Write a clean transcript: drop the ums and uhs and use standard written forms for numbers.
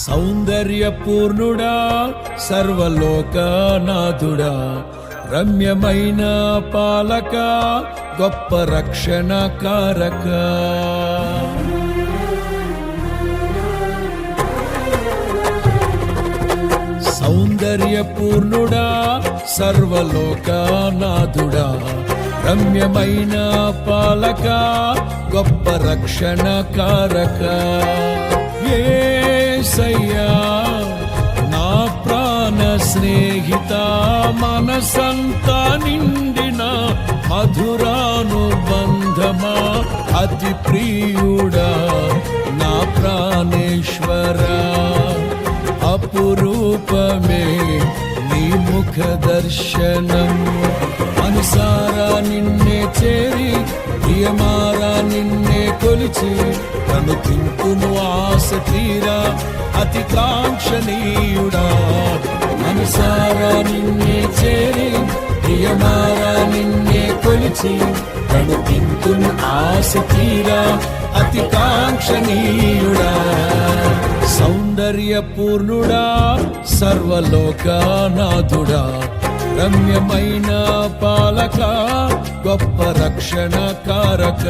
సౌందర్యపూర్ణుడా సర్వలోకనాథుడా రమ్యమైన పాలక గొప్ప రక్షణ కారక సౌందర్యపూర్ణుడా సర్వలోకనాథుడా రమ్యమైన పాలక గొప్ప రక్షణ కారక యేసయ్యా నా ప్రాణ స్నేహిత మనసంతా నిండిన మధురానుబంధమా అతి ప్రియుడా నా ప్రాణేశ్వరా అపురూపమే నీ ముఖ దర్శనం అనుసారా నిన్నే చేరి ప్రియమారా నిన్నే కొలిచి తను తింటును ఆశ తీరా అతి కాంక్షణీయుడా అనుసారా నిన్నే చేరి ప్రియమారా నిన్నే కొలిచి తను తింటును ఆశ తీరా అతి కాంక్షణీయుడా సౌందర్యపూర్ణుడా సర్వలోకనాథుడా రమ్యమైన పాలక గొప్ప రక్షణ కారక